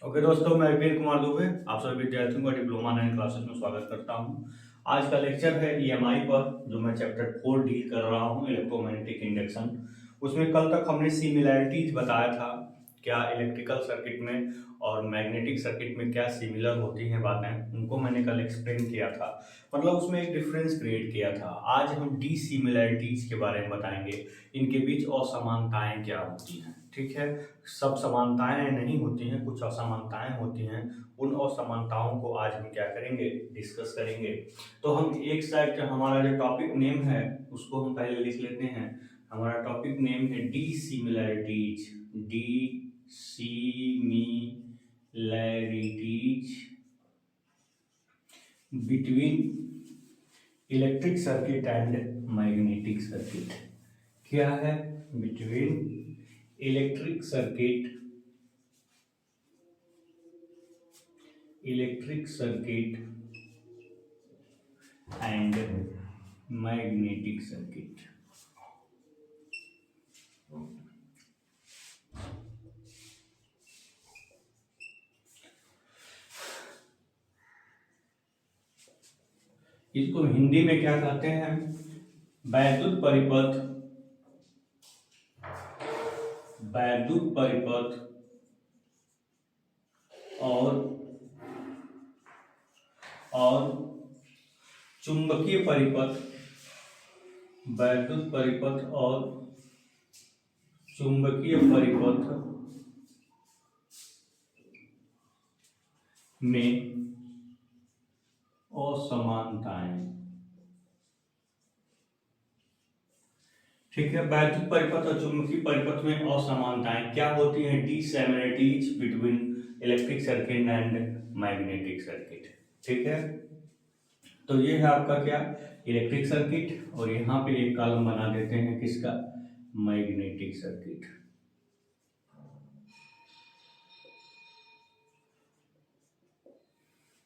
Okay दोस्तों, मैं विपिन कुमार दुबे आप सभी विद्यार्थियों का डिप्लोमा 9 क्लासेस में स्वागत करता हूं। आज का लेक्चर है ईएमआई पर, जो मैं चैप्टर 4 डील कर रहा हूं, इलेक्ट्रोमैग्नेटिक इंडक्शन। उसमें कल तक हमने सिमिलैरिटीज बताया था, क्या इलेक्ट्रिकल सर्किट में और मैग्नेटिक सर्किट में क्या सिमिलर होती हैं बातें, उनको मैंने कल एक्सप्लेन किया था। मतलब उसमें एक डिफरेंस क्रिएट किया था। आज हम डिसिमिलैरिटीज के बारे में बताएंगे, इनके बीच असमानताएं क्या होती हैं। ठीक है, सब समानताएं नहीं होती हैं, कुछ असमानताएं होती हैं। उन असमानताओं को आज हम क्या करेंगे, डिस्कस करेंगे। तो हम एक साइड हमारा जो टॉपिक नेम है उसको हम पहले लिख लेते हैं। हमारा टॉपिक नेम है D similarities. D similarities between electric circuit and magnetic circuit. क्या है? Between electric circuit and magnetic circuit। इसको हिंदी में क्या कहते हैं? वैद्युत परिपथ और चुंबकीय परिपथ। वैद्युत परिपथ और चुंबकीय परिपथ में असमानताएं। ठीक है, वैद्युत परिपथ और चुंबकीय परिपथ में असमानताएं क्या होती हैं? Dissimilarities between electric circuit and magnetic circuit. ठीक है, तो ये है आपका क्या, इलेक्ट्रिक सर्किट, और यहाँ पे एक कॉलम बना देते हैं किसका, मैग्नेटिक सर्किट।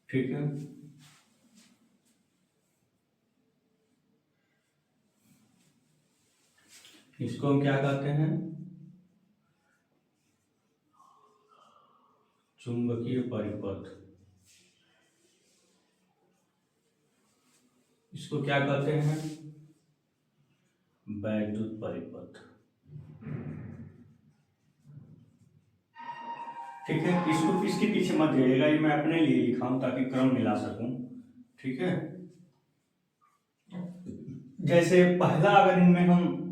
ठीक है, इसको हम क्या कहते हैं, चुंबकीय परिपथ। इसको क्या कहते हैं, वैद्युत परिपथ। ठीक है, इसको किसके पीछे मत जाइएगा, ये मैं अपने लिए लिखा हूं ताकि क्रम मिला सकूं। ठीक है, जैसे पहला, अगर इनमें हम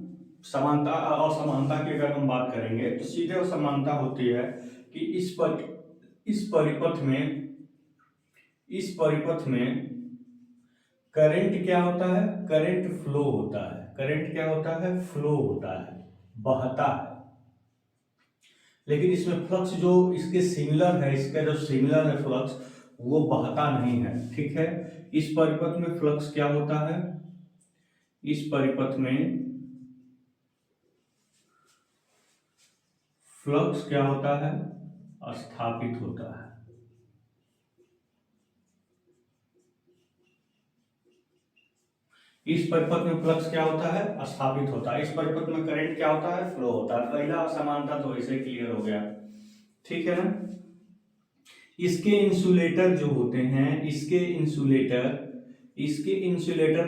समानता असमानता की अगर हम बात करेंगे तो सीधे असमानता होती है कि इस परिपथ में करंट क्या होता है, करंट फ्लो होता है। करंट क्या होता है, फ्लो होता है, बहता है। लेकिन इसमें फ्लक्स जो इसके सिमिलर है, इसका जो सिमिलर है फ्लक्स, वो बहता नहीं है। ठीक है, इस परिपथ में फ्लक्स क्या होता है, इस परिपथ में फ्लक्स क्या होता है, स्थापित होता है। इस परिपथ में फ्लक्स क्या होता है, स्थापित होता है। इस परिपथ में करंट क्या होता है, फ्लो होता है। पहला असमानता तो ऐसे क्लियर हो गया। ठीक है ना। इसके इंसुलेटर जो होते हैं, इसके इंसुलेटर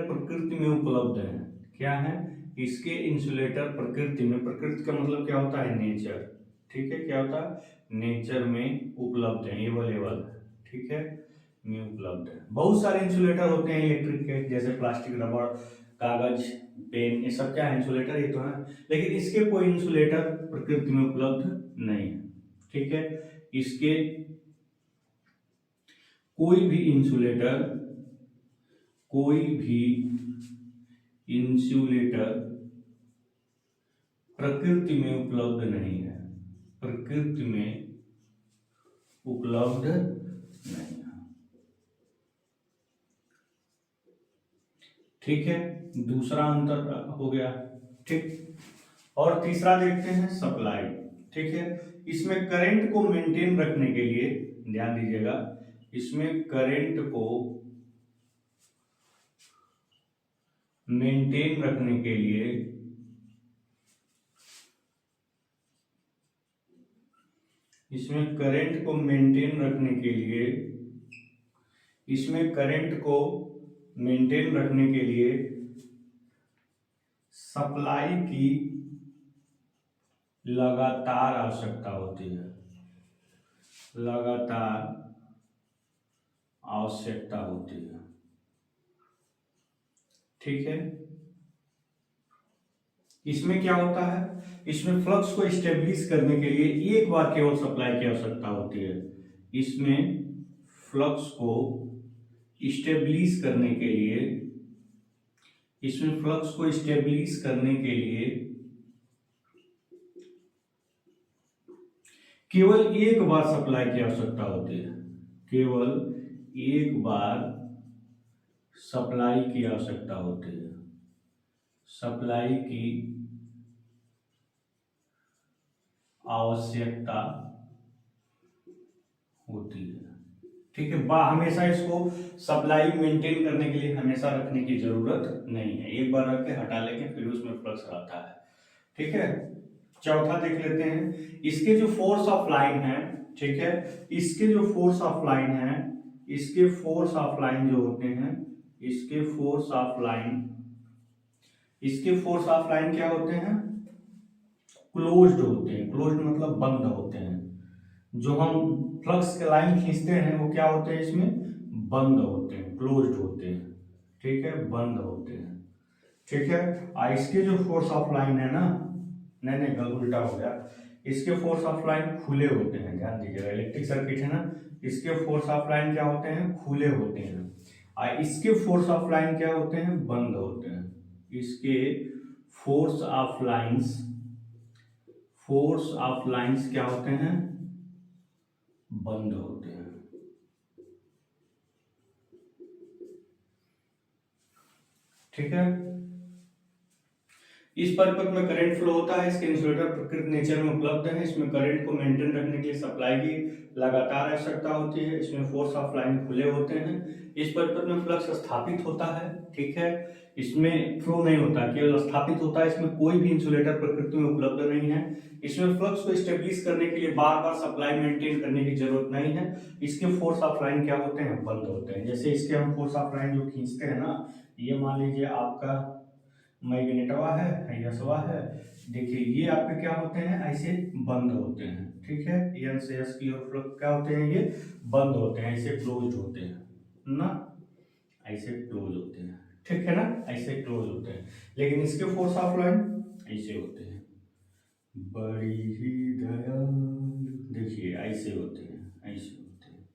प्रकृति में उपलब्ध हैं। क्या है, इसके इंसुलेटर प्रकृति में, प्रकृति का मतलब क्या होता है, नेचर। ठीक है, क्या होता है, नेचर में उपलब्ध है, अवेलेबल। ठीक है, में उपलब्ध है। बहुत सारे इंसुलेटर होते हैं इलेक्ट्रिक के, जैसे प्लास्टिक, रबड़, कागज, पेन, ये सब क्या है, इंसुलेटर ही तो है। लेकिन इसके कोई इंसुलेटर प्रकृति में उपलब्ध नहीं है। ठीक है, इसके कोई भी इंसुलेटर प्रकृति में उपलब्ध नहीं है, प्रकृति में उपलब्ध नहीं है। ठीक है, दूसरा अंतर हो गया। ठीक, और तीसरा देखते हैं, सप्लाई। ठीक है, इसमें करंट को मेंटेन रखने के लिए, ध्यान दीजिएगा, इसमें करंट को मेंटेन रखने के लिए इसमें करंट को मेंटेन रखने के लिए, इसमें करंट को मेंटेन रखने के लिए सप्लाई की लगातार आवश्यकता होती है, लगातार आवश्यकता होती है। ठीक है, इसमें क्या होता है, इसमें फ्लक्स को स्टेबलिश करने के लिए एक बार केवल सप्लाई की आवश्यकता होती है। इसमें फ्लक्स को स्टेबलिश करने के लिए, इसमें फ्लक्स को स्टेबलिश करने के लिए केवल एक बार सप्लाई की आवश्यकता होती है, केवल एक बार सप्लाई की आवश्यकता होती है, सप्लाई की आवश्यकता होती है। ठीक है, हमेशा इसको सप्लाई मेंटेन करने के लिए हमेशा रखने की जरूरत नहीं है, एक बार रख के हटा लेंगे फिर उसमें फ्लक्स आता है। ठीक है, चौथा देख लेते हैं, इसके जो फोर्स ऑफ लाइन है, ठीक है, इसके जो फोर्स ऑफ लाइन है, इसके फोर्स ऑफ लाइन जो होते हैं, इसके फोर्स ऑफ लाइन, इसके फोर्स ऑफ लाइन क्या होते हैं, क्लोज्ड होते हैं। क्लोज्ड मतलब बंद होते हैं। जो हम फ्लक्स के लाइन खींचते हैं वो क्या होते हैं, इसमें बंद होते हैं, क्लोज्ड होते हैं। ठीक है, बंद होते हैं। ठीक है, और इसके जो फोर्स ऑफ लाइन है ना, नहीं गलत उल्टा हो गया, इसके फोर्स ऑफ लाइन खुले होते हैं। ध्यान दीजिएगा, इलेक्ट्रिक सर्किट है ना, इसके फोर्स ऑफ लाइन क्या होते हैं, खुले होते हैं, और इसके फोर्स ऑफ लाइन क्या होते हैं, बंद होते हैं। इसके force of lines, force of lines क्या होते हैं, बंद होते हैं। ठीक है, इस परिपथ में करंट फ्लो होता है, इसके इंसुलेटर प्रकृति नेचर में उपलब्ध है, इसमें करंट को मेंटेन रखने के लिए सप्लाई की लगातार आवश्यकता होती है, इसमें फोर्स ऑफ लाइन खुले होते हैं, इस परिपथ में फ्लक्स स्थापित होता है। ठीक है, इसमें फ्लो नहीं होता, केवल स्थापित होता है, इसमें कोई भी इंसुलेटर प्रकृति में उपलब्ध नहीं है, इसमें फ्लक्स को स्टेब्लिश करने के लिए बार बार सप्लाई मेंटेन करने की जरूरत नहीं है, इसके फोर्स ऑफ लाइन क्या होते हैं, बंद होते हैं। जैसे इसके हम फोर्स ऑफ लाइन जो खींचते हैं ना, ये मान लीजिए आपका मैग्नेटवा है, यसवा है, देखिए ये आपके क्या होते हैं, ऐसे बंद होते हैं। ठीक है, एन से एस की ओर फ्लक्स क्या होते हैं, ये बंद होते हैं, ऐसे क्लोज होते हैं ना, ऐसे क्लोज होते हैं। ठीक है ना, ऐसे क्लोज होते हैं, लेकिन इसके फोर्स ऑफ लाइन ऐसे होते हैं, बड़ी ही दयालु, देखिए ऐसे होते हैं, ऐसे होते हैं।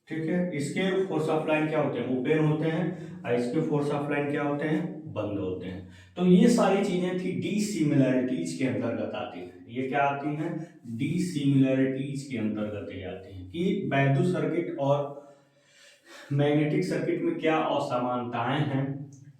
ठीक है, इसके फोर्स ऑफ लाइन क्या होते हैं, ओपन होते हैं, और इसके फोर्स ऑफ लाइन क्या होते हैं, बंद होते हैं। तो ये सारी चीजें थी डिसिमिलैरिटीज के अंतर्गत आती हैं। ये क्या आती हैं, डिसिमिलैरिटीज के अंतर्गत ये आती हैं कि वैद्युत सर्किट और मैग्नेटिक सर्किट में क्या असमानताएं हैं।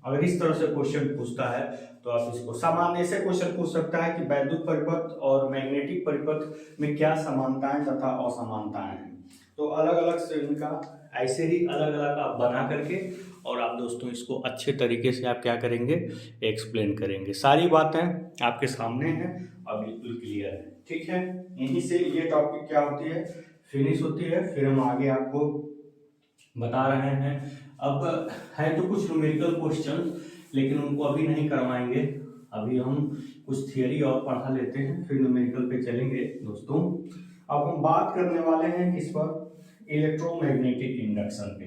अगर इस तरह से क्वेश्चन पूछता है तो आप इसको सामान्य से क्वेश्चन पूछ सकता है कि वैद्युत परिपथ और मैग्नेटिक परिपथ में क्या समानताएं तथा असमानताएं हैं। तो अलग अलग से इनका ऐसे ही अलग अलग आप बना करके और आप दोस्तों इसको अच्छे तरीके से आप क्या करेंगे, एक्सप्लेन करेंगे। सारी बातें आपके सामने हैं और बिल्कुल क्लियर है। ठीक है, यहीं से ये टॉपिक क्या होती है, फिनिश होती है, फिर हम आगे आपको बता रहे हैं। अब है तो कुछ न्यूमेरिकल क्वेश्चन, लेकिन उनको अभी नहीं करवाएंगे, अभी हम कुछ थियरी और पढ़ा लेते हैं, फिर न्यूमेरिकल पे चलेंगे दोस्तों। अब हम बात करने वाले हैं किस पर, इलेक्ट्रोमैग्नेटिक इंडक्शन पे।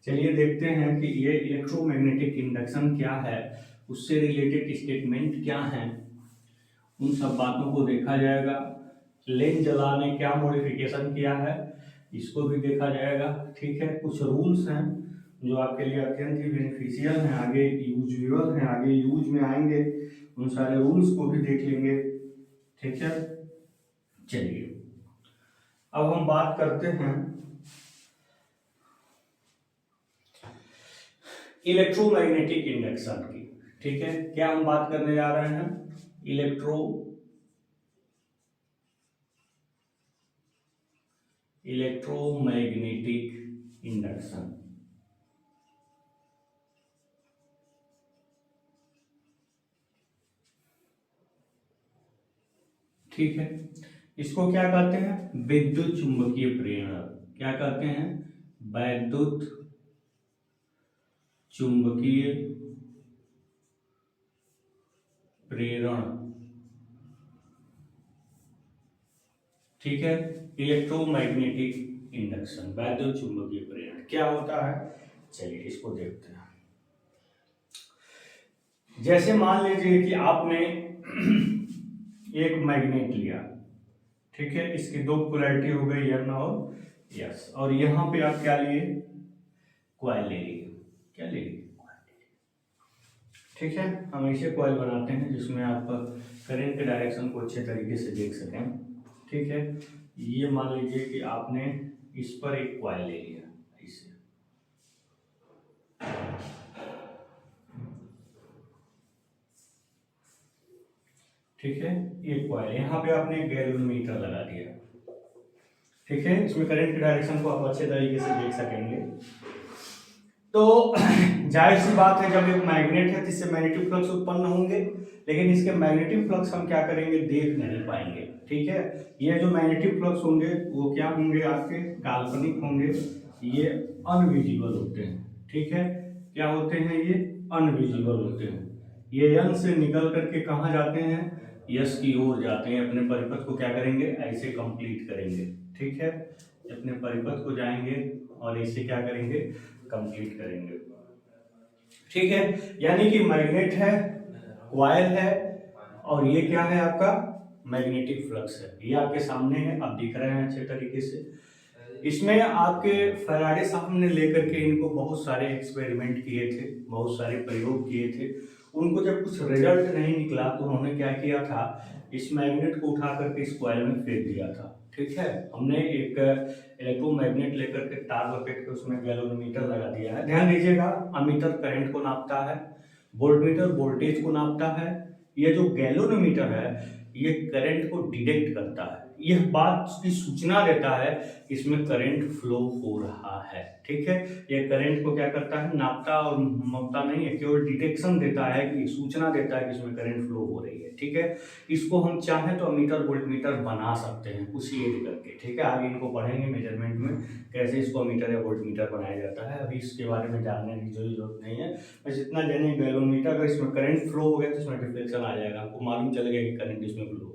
चलिए देखते हैं कि ये इलेक्ट्रोमैग्नेटिक इंडक्शन क्या है, उससे रिलेटेड स्टेटमेंट क्या है, उन सब बातों को देखा जाएगा। लेंज जला ने क्या मॉडिफिकेशन किया है, इसको भी देखा जाएगा। ठीक है, कुछ रूल्स हैं जो आपके लिए अत्यंत ही बेनिफिशियल हैं, आगे यूजुअल हैं, आगे यूज में आएंगे, उन सारे रूल्स को भी देख लेंगे। ठीक है, चलिए अब हम बात करते हैं इलेक्ट्रोमैग्नेटिक इंडक्शन की। ठीक है, क्या हम बात करने जा रहे हैं, इलेक्ट्रोमैग्नेटिक इंडक्शन। ठीक है, इसको क्या कहते हैं? विद्युत चुंबकीय प्रेरण। क्या कहते हैं? वैद्युत चुंबकीय प्रेरण। ठीक है, इलेक्ट्रोमैग्नेटिक इंडक्शन, वैद्युत चुंबकीय प्रेरण क्या होता है? चलिए इसको देखते हैं। जैसे मान लीजिए कि आपने एक मैग्नेट लिया, ठीक है, इसकी दो पोलैरिटी हो गई N और S, और यहाँ पे आप क्या लिए? कॉइल ले लिए। क्या ले लिए? ठीक है, हम ऐसे कॉइल बनाते हैं जिसमें आप करंट के डायरेक्शन को अच्छे तरीके से देख सकें। ठीक है, ये मान लीजिए कि आपने इस पर एक कॉइल ले लिया ऐसे, ठीक है, ये कॉइल, यहाँ पे आपने गैल्वेनोमीटर लगा दिया। ठीक है, इसमें करंट के डायरेक्शन को आप अच्छे तरीके से देख सकेंगे। तो जाहिर सी बात है, जब एक मैग्नेट है तो इससे मैग्नेटिक फ्लक्स उत्पन्न होंगे, लेकिन इसके मैग्नेटिक फ्लक्स हम क्या करेंगे? देख नहीं पाएंगे। ठीक है, ये जो मैग्नेटिक फ्लक्स होंगे वो क्या होंगे? आपके काल्पनिक होंगे, ये अनविजिबल होते हैं। ठीक है, क्या होते हैं? ये अनविजिबल होते हैं। ये यन से निकल करके कहाँ जाते हैं? यस की ओर जाते हैं। अपने परिपथ को क्या करेंगे? ऐसे कंप्लीट करेंगे। ठीक है, अपने परिपथ को जाएंगे और ऐसे क्या करेंगे? कंप्लीट करेंगे। ठीक है, यानी कि मैग्नेट है, कॉइल है, और ये क्या है? आपका मैग्नेटिक फ्लक्स है। ये आपके सामने है, आप दिख रहे हैं अच्छे तरीके से। इसमें आपके फैराडे साहब ने लेकर के इनको बहुत सारे एक्सपेरिमेंट किए थे, बहुत सारे प्रयोग किए थे। उनको जब कुछ रिजल्ट नहीं निकला तो उन्होंने क्या किया था? इस मैग्नेट को उठा करके इस कॉइल में फेंक दिया था। ठीक है, हमने एक इलेक्ट्रोमैग्नेट लेकर के तार लपेट के उसमें गैल्वेनोमीटर लगा दिया है। ध्यान दीजिएगा, अमीटर करंट को नापता है, वोल्टमीटर वोल्टेज को नापता है, ये जो गैल्वेनोमीटर है ये करंट को डिटेक्ट करता है, यह बात की सूचना देता है कि इसमें करंट फ्लो हो रहा है। ठीक है, यह करंट को क्या करता है? नापता और मापता नहीं है, केवल डिटेक्शन देता है, कि सूचना देता है कि इसमें करंट फ्लो हो रही है। ठीक है, इसको हम चाहें तो अमीटर वोल्टमीटर बना सकते हैं उसी एड करके। ठीक है, आगे इनको पढ़ेंगे मेजरमेंट में कैसे इसको अमीटर या वोल्टमीटर बनाया जाता है, अभी इसके बारे में जानने की जरूरत नहीं है। बस इतना जाने, गैल्वेनोमीटर अगर इसमें करंट फ्लो हो गया तो इसमें डिफ्लेक्शन आ जाएगा, आपको मालूम चलेगा कि करंट इसमें फ्लो हुआ।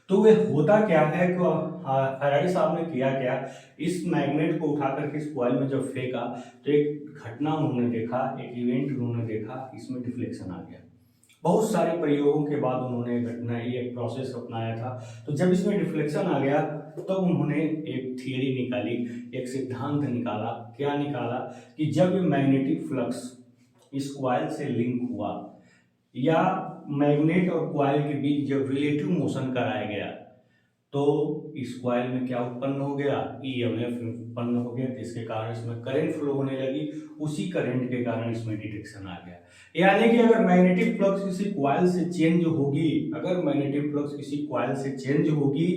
तो वे होता क्या है कि फैराडे साहब ने किया क्या? इस मैग्नेट को उठा करके इस कॉइल में जब फेंका तो एक घटना उन्होंने देखा, एक इवेंट उन्होंने देखा, इसमें डिफ्लेक्शन आ गया। बहुत सारे प्रयोगों के बाद उन्होंने घटना, ये एक प्रोसेस अपनाया था। तो जब इसमें डिफ्लेक्शन आ गया तो उन्होंने एक थियरी निकाली, एक सिद्धांत निकाला। क्या निकाला? कि जब मैग्नेटिक फ्लक्स इस कॉइल से लिंक हुआ, या मैग्नेट और कॉइल के बीच जब रिलेटिव मोशन कराया गया, तो इस कॉइल में क्या उत्पन्न हो गया? ईएमएफ उत्पन्न हो गया, जिसके कारण इसमें करंट फ्लो होने लगी। उसी करंट के कारण इसमें डिटेक्शन आ गया। यानी कि अगर मैग्नेटिक फ्लक्स किसी कॉइल से चेंज होगी, अगर मैग्नेटिक फ्लक्स किसी कॉइल से चेंज होगी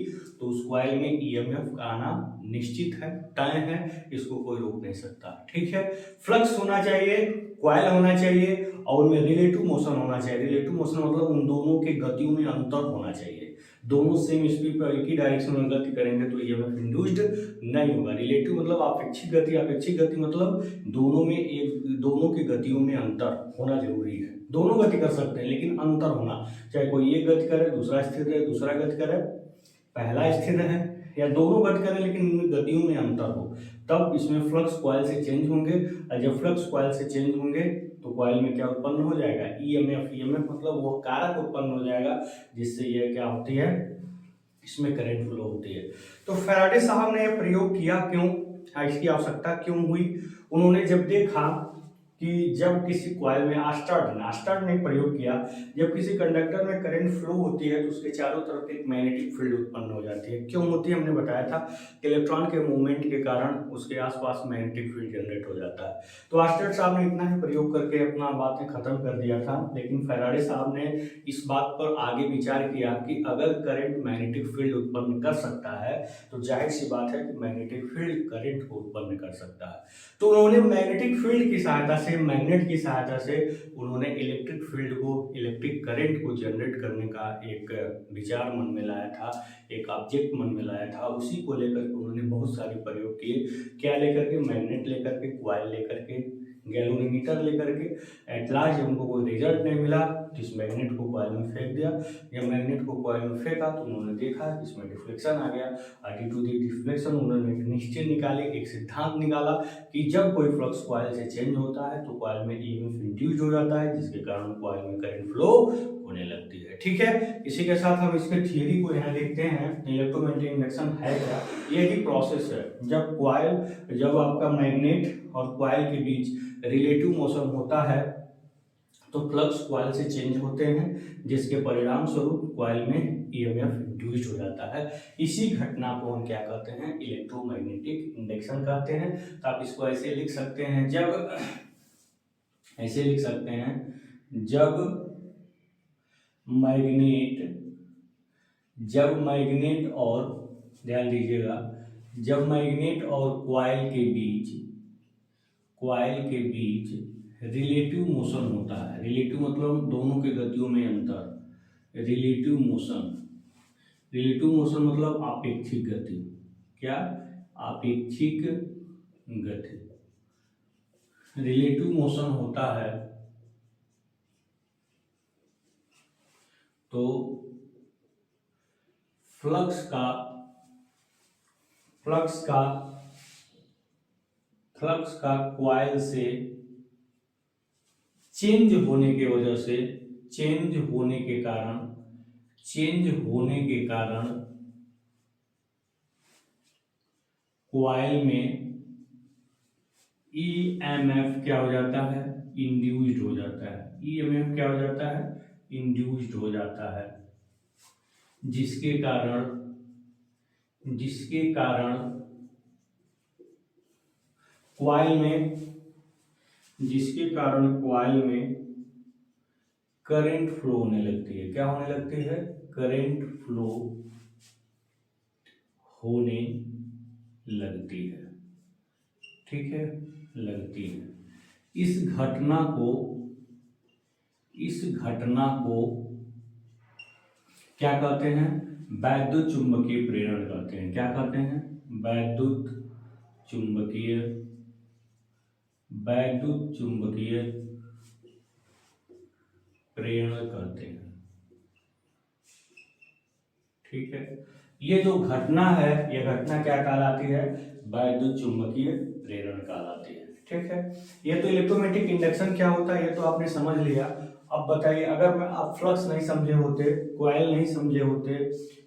तो उस कॉइल में ईएमएफ का आना निश्चित है, तय है, इसको कोई रोक नहीं सकता। ठीक है, फ्लक्स होना चाहिए, कॉइल होना चाहिए, और उनमें रिलेटिव मोशन होना चाहिए। रिलेटिव मोशन मतलब उन दोनों के गतियों में अंतर होना चाहिए। दोनों सेम स्पीड पर एक ही डायरेक्शन में गति करेंगे तो ईएमएफ इंड्यूस्ड नहीं होगा। रिलेटिव मतलब अपेक्षित गति, अपेक्षित गति मतलब दोनों की गतियों में अंतर होना जरूरी है। दोनों गति कर सकते हैं लेकिन अंतर होना, चाहे कोई एक गति करे, दूसरा स्थिर है, दूसरा गति करे, पहला स्थिर है, या दोनों गति करें लेकिन इनमें गतियों में अंतर हो, तब इसमें फ्लक्स कॉइल से चेंज होंगे। और जब फ्लक्स कॉइल से चेंज होंगे तो कॉइल में क्या उत्पन्न हो जाएगा? ईएमएफ। ईएमएफ मतलब वो कारक उत्पन्न हो जाएगा जिससे ये क्या होती है? इसमें करंट फ्लो होती है। तो फैराडे साहब ने यह प्रयोग किया क्यों? इसकी आवश्यकता क्यों हुई? उन्होंने जब देखा कि जब किसी कॉइल में आस्टर्ड ने प्रयोग किया, जब किसी कंडक्टर में करंट फ्लो होती है तो उसके चारों तरफ एक मैग्नेटिक फील्ड उत्पन्न हो जाती है। क्यों होती है? हमने बताया था कि इलेक्ट्रॉन के मूवमेंट के कारण उसके आसपास मैग्नेटिक फील्ड जनरेट हो जाता है। तो आस्टर्ड साहब ने इतना ही प्रयोग करके अपना बातें खत्म कर दिया था, लेकिन फैराडे साहब ने इस बात पर आगे विचार किया कि अगर करंट मैग्नेटिक फील्ड उत्पन्न कर सकता है तो जाहिर सी बात है कि मैग्नेटिक फील्ड करंट को उत्पन्न कर सकता है। तो उन्होंने मैग्नेटिक फील्ड की सहायता से, मैग्नेट की सहायता से उन्होंने इलेक्ट्रिक फील्ड को, इलेक्ट्रिक करंट को जनरेट करने का एक विचार मन में लाया था, एक ऑब्जेक्ट मन में लाया था। उसी को लेकर के उन्होंने बहुत सारे प्रयोग किए। क्या लेकर के? मैग्नेट लेकर के, कॉइल लेकर के, गैल्वेनोमीटर लेकर के। एट लास्ट जब उनको कोई रिजल्ट नहीं मिला तो इस मैग्नेट को कॉइल में फेंक दिया। जब मैग्नेट को कॉइल में फेंका तो उन्होंने देखा इसमें डिफ्लेक्शन आ गया। ड्यू टू दी डिफ्लेक्शन उन्होंने निश्चय निकाले, एक सिद्धांत निकाला कि जब कोई फ्लक्स कॉइल से चेंज होता है तो कॉइल में ईएमएफ इंड्यूस हो जाता है, जिसके कारण कॉइल में करंट फ्लो होने लगती है। ठीक है, इसी के साथ हम इसके थियरी को यहाँ देखते हैं। इलेक्ट्रोमैग्नेटिक इंडक्शन है क्या? ये ही प्रोसेस है। जब आपका मैग्नेट और कॉइल के बीच रिलेटिव मोशन होता है तो फ्लक्स कॉइल से चेंज होते हैं, जिसके परिणाम स्वरूप कॉइल में ईएमएफ इंड्यूस्ड हो जाता है। इसी घटना को हम क्या कहते हैं? इलेक्ट्रोमैग्नेटिक इंडक्शन कहते हैं। तो आप इसको ऐसे लिख सकते हैं, जब मैग्नेट और, ध्यान दीजिएगा, जब मैग्नेट और कॉइल के बीच रिलेटिव मोशन होता है। रिलेटिव मतलब दोनों के गतियों में अंतर। रिलेटिव मोशन मतलब आपेक्षिक गति। क्या? आपेक्षिक गति। रिलेटिव मोशन होता है तो फ्लक्स का कॉइल से चेंज होने के कारण कॉइल में ईएमएफ क्या हो जाता है? इंड्यूस्ड हो जाता है। ईएमएफ क्या हो जाता है? इंड्यूस्ड हो जाता है, जिसके कारण कॉइल में करंट फ्लो होने लगती है। क्या होने लगती है? करंट फ्लो होने लगती है। ठीक है, लगती है। इस घटना को क्या कहते हैं? वैद्युत चुंबकीय प्रेरण कहते हैं। क्या कहते हैं? वैद्युत चुंबकीय प्रेरण कहते हैं। ठीक है, ये जो घटना है, ये घटना क्या कहलाती है? वैद्युत चुंबकीय प्रेरण कहलाती है। ठीक है, ये तो इलेक्ट्रोमैग्नेटिक इंडक्शन क्या होता है ये तो आपने समझ लिया। अब बताइए, अगर आप फ्लक्स नहीं समझे होते, कॉइल नहीं समझे होते,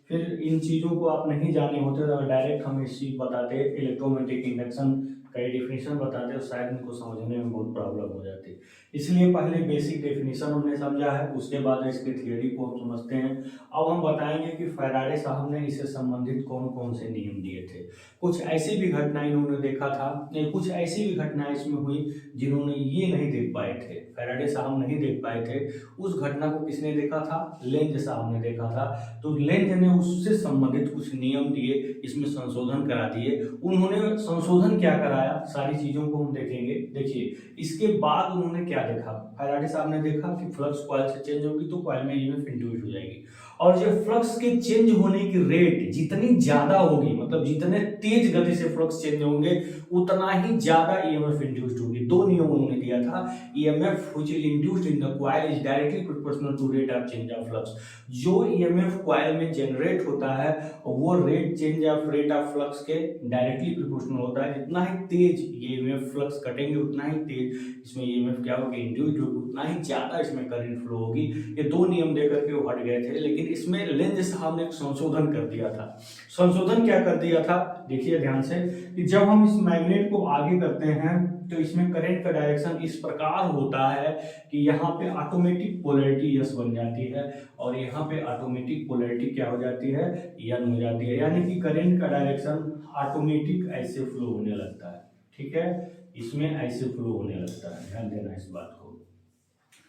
फिर इन चीज़ों को आप नहीं जाने होते, तो डायरेक्ट हम इस चीज़ बताते, इलेक्ट्रोमैग्नेटिक इंडक्शन का डेफिनेशन बताते, तो शायद इनको समझने में बहुत प्रॉब्लम हो जाती। इसलिए पहले बेसिक डेफिनेशन हमने समझा है, उसके बाद इसके थियरी को हम समझते हैं। अब हम बताएंगे कि फैराडे साहब ने इससे संबंधित कौन कौन से नियम दिए थे। कुछ ऐसी भी घटनाएं इन्होंने देखा था, कुछ ऐसी भी घटनाएं इसमें हुई जिन्होंने ये नहीं देख पाए थे, फैराडे साहब नहीं देख पाए थे। उस घटना को किसने देखा था? लेंज साहब ने देखा था। तो लेंज ने उससे संबंधित कुछ नियम दिए, इसमें संशोधन करा दिए। उन्होंने संशोधन क्या कराया, सारी चीजों को हम देखेंगे। देखिए, इसके बाद उन्होंने क्या देखा? फैराडे साहब ने देखा कि फ्लक्स कॉइल से चेंज होगी तो कॉइल में ईएमएफ इंड्यूस हो जाएगी, और जब फ्लक्स के चेंज होने की रेट जितनी ज्यादा होगी, मतलब जितने तेज गति से फ्लक्स चेंज होंगे उतना ही ज्यादा ईएमएफ इंड्यूस्ड होगी। दो नियम उन्होंने दिया था। EMF which is induced in the coil is directly proportional to rate of change of flux. जो ईएमएफ कॉइल में जनरेट होता है वो रेट ऑफ फ्लक्स के डायरेक्टली प्रोपोर्शनल होता है। जितना ही तेज ईएमएफ फ्लक्स कटेंगे उतना ही तेज इसमें ईएमएफ क्या होगी? इंड्यूस्ड होगी, उतना ही ज्यादा इसमें करंट फ्लो होगी। ये दो नियम देकर के वो हट गए थे, लेकिन इसमें लेंज साहब ने एक संशोधन कर दिया था। संशोधन क्या कर दिया था? देखिए ध्यान से, कि जब हम इस मैग्नेट को आगे करते हैं तो इसमें करंट का डायरेक्शन इस प्रकार होता है कि यहाँ पे ऑटोमेटिक पोलैरिटी यस बन जाती है, और यहाँ पे ऑटोमेटिक पोलैरिटी क्या हो जाती है? यन हो जाती है। यानी कि करंट का डायरेक्शन ऑटोमेटिक ऐसे फ्लो होने लगता है। ठीक है, इसमें ऐसे फ्लो होने लगता है, ध्यान देना इस बात को।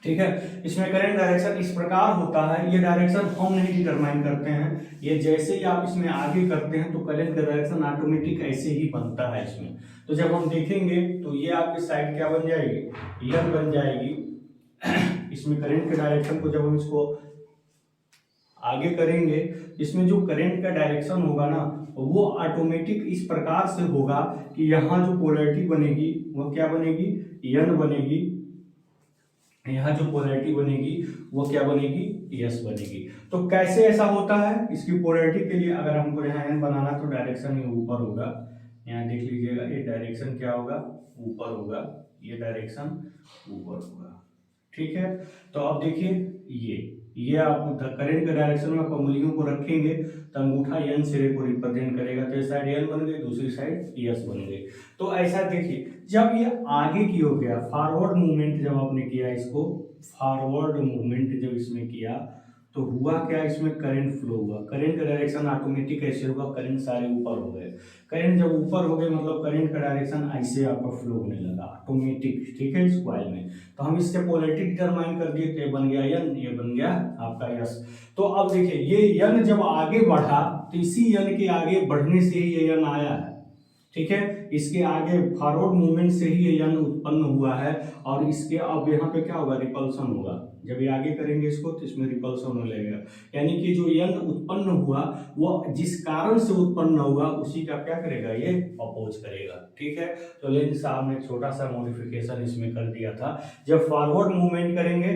ठीक है। इसमें करंट डायरेक्शन इस प्रकार होता है, ये डायरेक्शन हम नहीं डिटरमाइन करते हैं, ये जैसे ही आप इसमें आगे करते हैं तो करंट का डायरेक्शन ऑटोमेटिक ऐसे ही बनता है इसमें। तो जब हम देखेंगे तो ये आपकी साइड क्या बन जाएगी, यन बन जाएगी। इसमें करंट के डायरेक्शन को जब हम इसको आगे करेंगे, इसमें जो करंट का डायरेक्शन होगा ना वो ऑटोमेटिक इस प्रकार से होगा कि यहाँ जो पोलैरिटी बनेगी वो क्या बनेगी, यन बनेगी। यहाँ जो पोलैरिटी बनेगी वो क्या बनेगी, यस बनेगी। तो कैसे ऐसा होता है, इसकी पोलैरिटी के लिए अगर हमको यहाँ एन बनाना तो डायरेक्शन ये ऊपर होगा, यहाँ देख लीजिएगा ये डायरेक्शन क्या होगा, ऊपर होगा, ये डायरेक्शन ऊपर होगा। ठीक है। तो अब देखिए ये आप करंट के डायरेक्शन में आप उंगलियों को रखेंगे तो अंगूठा एन सिरे को रिप्रेजेंट करेगा, तो इस साइड एन बन गई, दूसरी साइड यस बन गई। तो ऐसा देखिए जब ये आगे की हो गया, फॉरवर्ड मूवमेंट जब आपने किया इसको, फॉरवर्ड मूवमेंट जब इसमें किया तो हुआ क्या, इसमें करंट फ्लो हुआ। करंट का डायरेक्शन ऑटोमेटिक ऐसे होगा, करंट सारे ऊपर हो गए। करंट जब ऊपर हो गए मतलब करंट का डायरेक्शन ऐसे आपका फ्लो होने लगा ऑटोमेटिक। ठीक है, इस कॉइल में तो हम इससे पोलैरिटी डिटरमाइन कर दिए, तो ये बन गया यन, ये बन गया आपका यस। तो अब देखिए ये यन जब आगे बढ़ा तो इसी यन के आगे बढ़ने से ही ये यन आया है। ठीक है, इसके आगे फॉरवर्ड मूवमेंट से ही ये यन उत्पन्न हुआ है, और इसके अब यहाँ पे क्या होगा, रिपल्सन होगा। जब ये आगे करेंगे इसको तो इसमें रिपल्सन होने लगेगा, यानी कि जो यन उत्पन्न हुआ वो जिस कारण से उत्पन्न हुआ उसी का क्या करेगा, ये अपोज करेगा। ठीक है, तो लेंज साहब ने छोटा सा मॉडिफिकेशन इसमें कर दिया था। जब फॉरवर्ड मूवमेंट करेंगे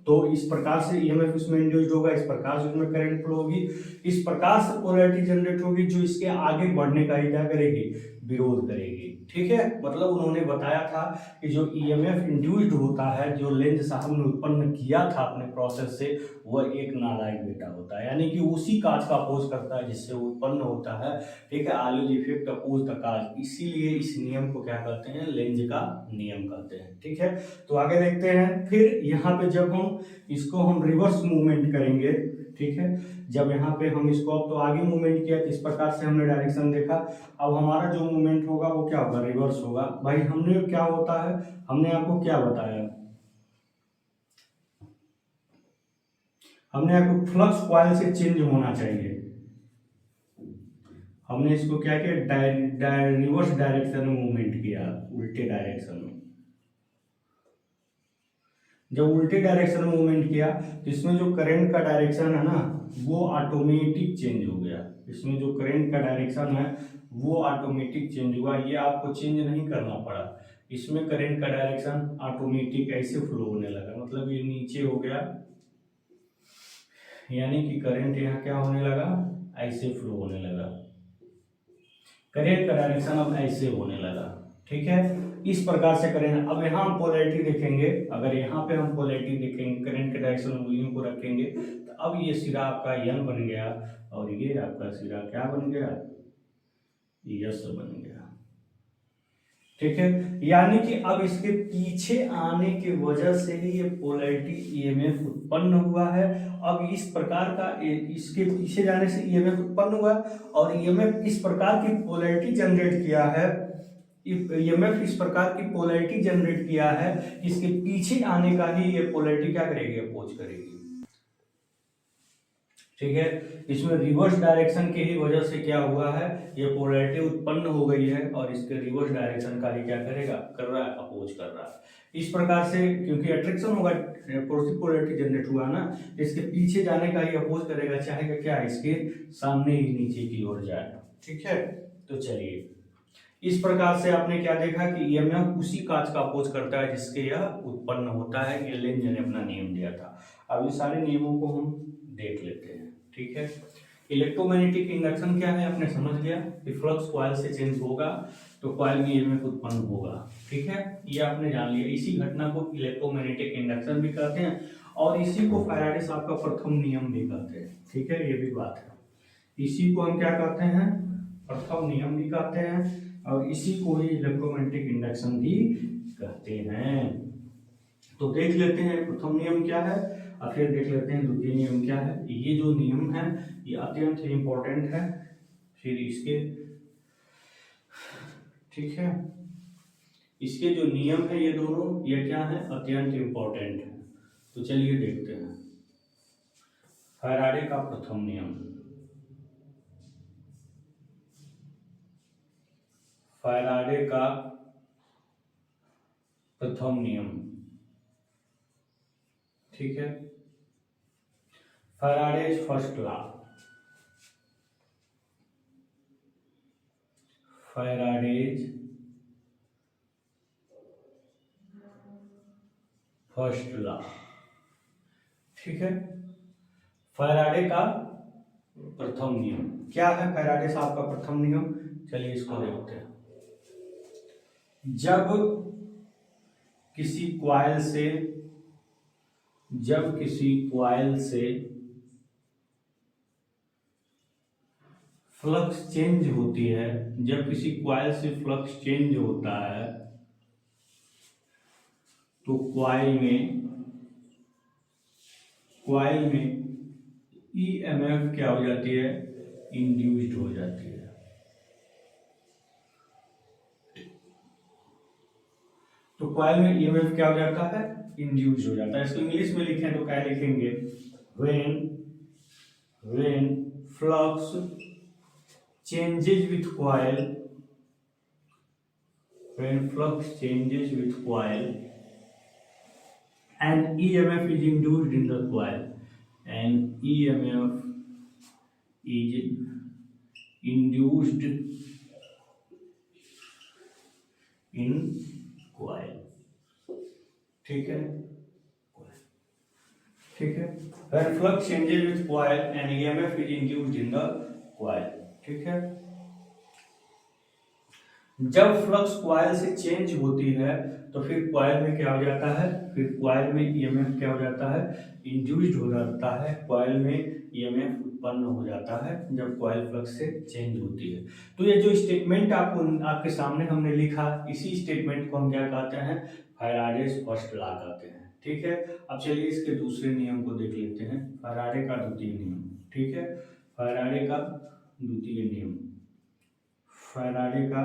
तो इस प्रकार से ईएमएफ इसमें इंड्यूस्ड होगा, इस प्रकार से इसमें करंट फ्लो होगी, इस प्रकार से पोलैरिटी जनरेट होगी जो इसके आगे बढ़ने का ही क्या करेगी, विरोध करेगी। ठीक है, मतलब उन्होंने बताया था कि जो ईएमएफ इंड्यूस्ड होता है, जो लेंज साहब ने उत्पन्न किया था अपने प्रोसेस से, वह एक नालायक बेटा होता है, यानी कि उसी काज का अपोज करता है जिससे वो उत्पन्न होता है। ठीक है, always effect oppose the cause, इसीलिए इस नियम को क्या कहते हैं, लेंज का नियम कहते हैं। ठीक है, तो आगे देखते हैं। फिर यहाँ पे जब हम इसको हम रिवर्स मूवमेंट करेंगे, ठीक है, जब यहाँ पे हम इसको अब तो आगे मूवमेंट किया तो इस प्रकार से हमने डायरेक्शन देखा, अब हमारा जो मूवमेंट होगा वो क्या होगा, रिवर्स होगा। भाई हमने क्या होता है, हमने आपको क्या बताया, हमने आपको फ्लक्स कॉइल से चेंज होना चाहिए, हमने इसको क्या किया, रिवर्स डायरेक्शन में मूवमेंट किया, उल्टे डायरेक्शन में। जब उल्टे डायरेक्शन में मूवमेंट किया तो इसमें जो करंट का डायरेक्शन है ना वो ऑटोमेटिक चेंज हो गया, इसमें जो करंट का डायरेक्शन है वो ऑटोमेटिक चेंज हुआ, ये आपको चेंज नहीं करना पड़ा। इसमें करंट का डायरेक्शन ऑटोमेटिक ऐसे फ्लो होने लगा, मतलब ये नीचे हो गया, यानी कि करंट यहाँ क्या होने लगा, ऐसे फ्लो होने लगा, करंट का डायरेक्शन अब ऐसे होने लगा। ठीक है, इस प्रकार से करें। अब यहाँ हम पोलैरिटी देखेंगे, अगर यहाँ पे हम पोलैरिटी देखेंगे, करंट के डायरेक्शन में उंगलियों को रखेंगे तो अब ये सिरा आपका यन बन गया और ये आपका सिरा क्या बन गया, यस बन गया। ठीक है, यानी कि अब इसके पीछे आने की वजह से ही ये पोलैरिटी ईएमएफ उत्पन्न हुआ है। अब इस प्रकार का इसके पीछे जाने से ईएमएफ उत्पन्न हुआ और ईएमएफ इस प्रकार की पोलैरिटी जनरेट किया है, ईएमएफ इस प्रकार की पोलैरिटी जनरेट किया है, इसके पीछे आने का ही ये पोलैरिटी क्या करेगी, अपोज करेगी। ठीक है, इसमें रिवर्स डायरेक्शन की ही वजह से क्या हुआ है, ये पोलैरिटी उत्पन्न हो गई है और इसके रिवर्स डायरेक्शन का ही क्या करेगा, कर रहा है, अपोज कर रहा है। इस प्रकार से क्योंकि अट्रैक्शन होगा, पोलैरिटी जनरेट हुआ ना, इसके पीछे जाने का ही अपोज करेगा, चाहेगा क्या, इसके सामने ही नीचे की ओर जाए। ठीक है, तो चलिए इस प्रकार से आपने क्या देखा कि ईएमएफ उसी काज का अपोज करता है जिसके यह उत्पन्न होता है, ये लेंज ने अपना नियम दिया था। अब ये सारे नियमों को हम देख लेते हैं। ठीक है, इलेक्ट्रोमैग्नेटिक इंडक्शन क्या है, आपने समझ लिया कि फ्लक्स कॉइल से चेंज होगा तो कॉइल में ईएमएफ उत्पन्न होगा। ठीक है, ये आपने जान लिया। इसी घटना को इलेक्ट्रोमैग्नेटिक इंडक्शन भी कहते हैं और इसी को फैराडे साहब का प्रथम नियम भी कहते हैं। ठीक है, ये भी बात है, इसी को हम क्या कहते हैं, प्रथम नियम भी कहते हैं और इसी को ही इलेक्ट्रोमैग्नेटिक इंडक्शन भी कहते हैं। तो देख लेते हैं प्रथम नियम क्या है और फिर देख लेते हैं द्वितीय नियम क्या है। ये जो नियम है ये अत्यंत इंपॉर्टेंट है, फिर इसके, ठीक है, इसके जो नियम है ये दोनों, ये क्या है, अत्यंत इंपॉर्टेंट है। तो चलिए देखते हैं फैराडे का प्रथम नियम। फैराडे का प्रथम नियम, ठीक है। Faraday's first law, Faraday's first law, ठीक है। फैराडे का प्रथम नियम क्या है? फैराडे साहब का प्रथम नियम, चलिए इसको देखते हैं। जब किसी कॉइल से फ्लक्स चेंज होती है, जब किसी कॉइल से फ्लक्स चेंज होता है तो कॉइल में ईएमएफ क्या हो जाती है? इंड्यूस्ड हो जाती है। तो कॉइल में ईएमएफ क्या हो जाता है? इंड्यूस हो जाता है। इसको इंग्लिश में लिखें तो क्या लिखेंगे? When flux changes with coil, when flux changes with coil and EMF is induced in the coil, and EMF is induced in coil, ठीक है, ठीक है। when flux changes with coil and EMF is induced in the coil, ठीक है। जब flux coil से change होती है तो फिर कॉइल में क्या हो जाता है? फिर कॉइल में ईएमएफ क्या हो जाता है? इंड्यूस्ड हो जाता है। कॉइल में ईएमएफ उत्पन्न हो जाता है जब कॉइल फ्लक्स से चेंज होती है। तो ये जो स्टेटमेंट आपके सामने हमने लिखा, इसी स्टेटमेंट को हम क्या कहते हैं? फैराडेज फर्स्ट लॉ कहते हैं, ठीक है। अब चलिए इसके दूसरे नियम को देख लेते हैं, फैराडे का द्वितीय नियम, ठीक है। फैराडे का द्वितीय नियम, फैराडे का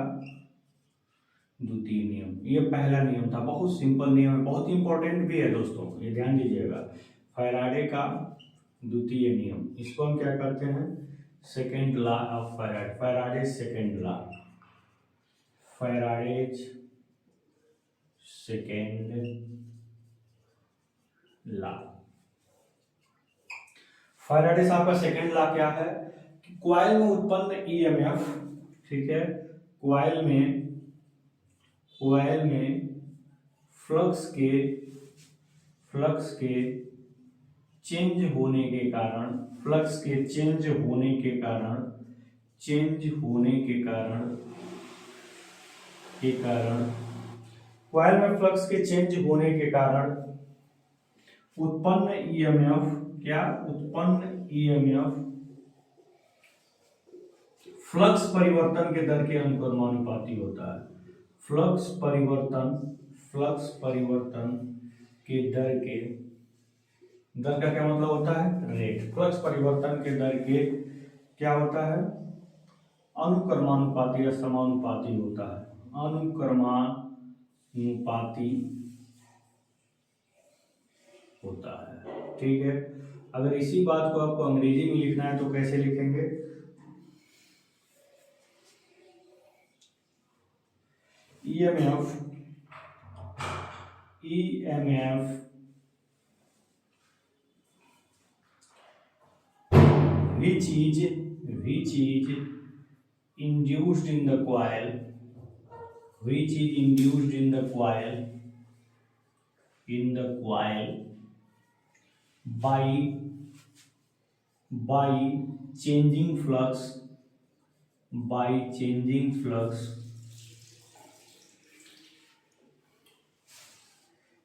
द्वितीय नियम, ये पहला नियम था, बहुत सिंपल नियम है, बहुत इंपॉर्टेंट भी है दोस्तों, ये ध्यान दीजिएगा। फैराडे का द्वितीय नियम, इसको हम क्या कहते हैं? Second law of Faraday, Faraday's second law, Faraday's second law. Faraday साहब का सेकेंड लॉ क्या है? कि कॉइल में उत्पन्न ईएमएफ, ठीक है, कॉइल में फ्लक्स के चेंज होने के कारण, फ्लक्स के चेंज होने के कारण कॉइल में फ्लक्स के चेंज होने के कारण उत्पन्न ईएमएफ, क्या उत्पन्न ईएमएफ फ्लक्स परिवर्तन के दर के अनुक्रमानुपाती होता है। फ्लक्स परिवर्तन के दर का क्या मतलब होता है? रेट। फ्लक्स परिवर्तन के दर के क्या होता है? अनुक्रमानुपाती या समानुपाती होता है, अनुक्रमानुपाती होता है, ठीक है। अगर इसी बात को आपको अंग्रेजी में लिखना है तो कैसे लिखेंगे? EMF which is induced in the coil, by changing flux,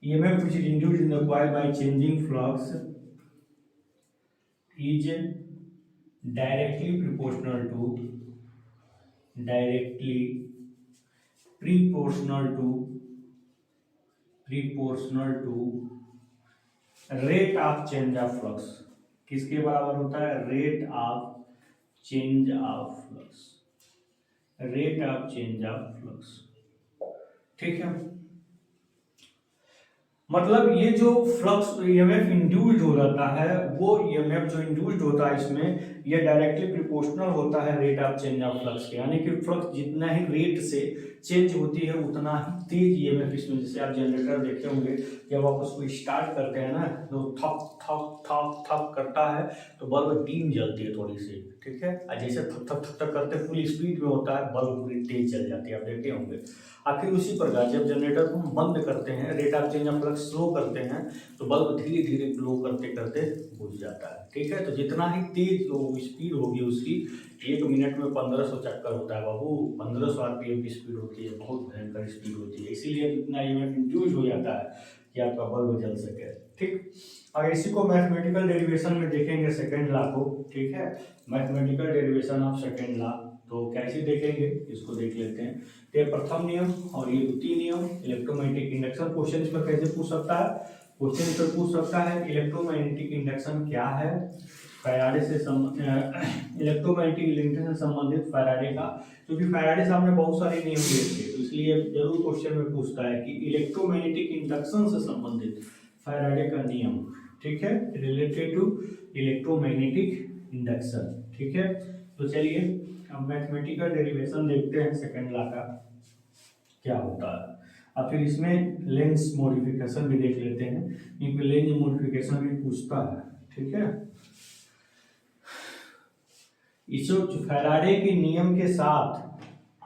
EMF which is induced in the coil by changing flux is directly proportional to rate of change of flux। किसके बराबर होता है? Rate of change of flux, ठीक है। मतलब ये जो flux EMF induced हो जाता है, वो ईएमएफ जो इंड्यूस्ड होता है इसमें, ये डायरेक्टली प्रोपोर्शनल होता है rate of change of flux के। यानी कि फ्लक्स जितना ही रेट से चेंज होती है उतना ही तेज ईएमएफ इसमें, जैसे आप जनरेटर देखे होंगे, जब आप उसको स्टार्ट करते हैं ना तो थप थप थप थप करता है तो बल्ब डीम जलती है थोड़ी सी, ठीक है। और जैसे थप थप थप थप करते फुल स्पीड में होता है, बल्ब पूरी तेज जल जाती है, आप देखे होंगे। आखिर उसी प्रकार जब जनरेटर को हम बंद करते हैं, rate of change of flux slow करते हैं, तो बल्ब धीरे धीरे ग्लो करते करते बुझ जाता है, ठीक है। तो जितना ही तेज स्पीड होगी उसकी, 1 मिनट में 1500 चक्कर होता है बाबू, 1500 आरपीएम की स्पीड होती है, बहुत भयंकर स्पीड होती है। इसीलिए इतना ईएमएफ इंड्यूस हो जाता है कि आपका बल्ब जल सके, ठीक। अगर इसी को मैथमेटिकल डेरिवेशन में देखेंगे सेकेंड लॉ को, ठीक है, mathematical derivation of second law, तो कैसे देखेंगे इसको देख लेते हैं। तो ये प्रथम नियम और ये द्वितीय नियम, इलेक्ट्रोमैग्नेटिक इंडक्शन। क्वेश्चन इसमें कैसे पूछ सकता है, क्वेश्चन इसमें पूछ सकता है इलेक्ट्रोमैग्नेटिक इंडक्शन क्या है, फैराडे से इलेक्ट्रोमैग्नेटिक इंडक्शन से संबंधित फैराडे का, क्योंकि फैराडे साहब ने बहुत सारे नियम दिए थे, तो इसलिए जरूर क्वेश्चन में पूछता है कि इलेक्ट्रोमैग्नेटिक इंडक्शन से संबंधित फैराडे का नियम, ठीक है, रिलेटेड टू इलेक्ट्रोमैग्नेटिक इंडक्शन, ठीक है। तो चलिए अब मैथमेटिकल डेरिवेशन देखते हैं सेकंड लॉ का क्या होता है। अब फिर इसमें लेंस मॉडिफिकेशन भी देख लेते हैं, क्योंकि लेंस मॉडिफिकेशन भी पूछता है, ठीक है। इस फैराडे के नियम के साथ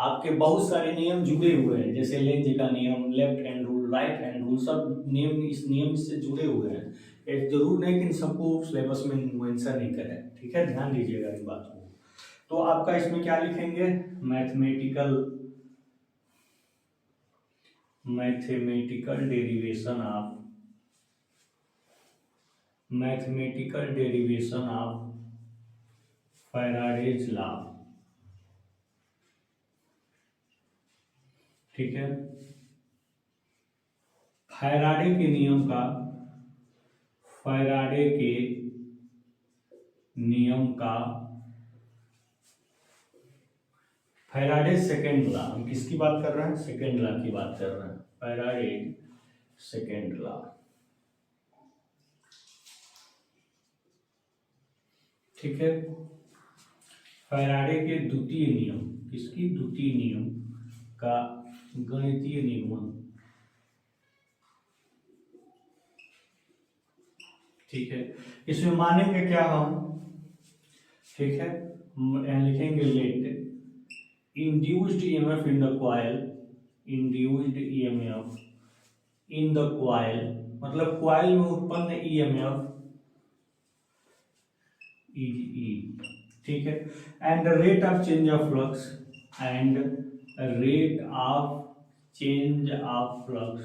आपके बहुत सारे नियम जुड़े हुए हैं, जैसे लेंज का नियम, left hand rule, right hand rule, सब नियम इस नियम से जुड़े हुए हैं। एक जरूर नहीं कि इन सबको सिलेबस में मेंशन नहीं करें, ठीक है, ध्यान दीजिएगा इस बात को। तो आपका इसमें क्या लिखेंगे, mathematical derivation of Faraday's law, ठीक है। फैराडे के नियम का, फैराडे के नियम का फैराडे सेकेंड लॉ, हम किसकी बात कर रहे हैं, सेकेंड लॉ की बात कर रहे हैं, फैराडे सेकेंड लॉ, ठीक है। फैराडे के द्वितीय नियम, किसकी द्वितीय नियम का गणितीय निगमन, ठीक है। इसमें मानेंगे क्या हम, ठीक है, लिखेंगे let induced EMF in the coil, induced EMF in the coil, मतलब कॉइल में उत्पन्न ईएमएफ ई, ठीक है, and rate of change of flux, and rate of change of flux,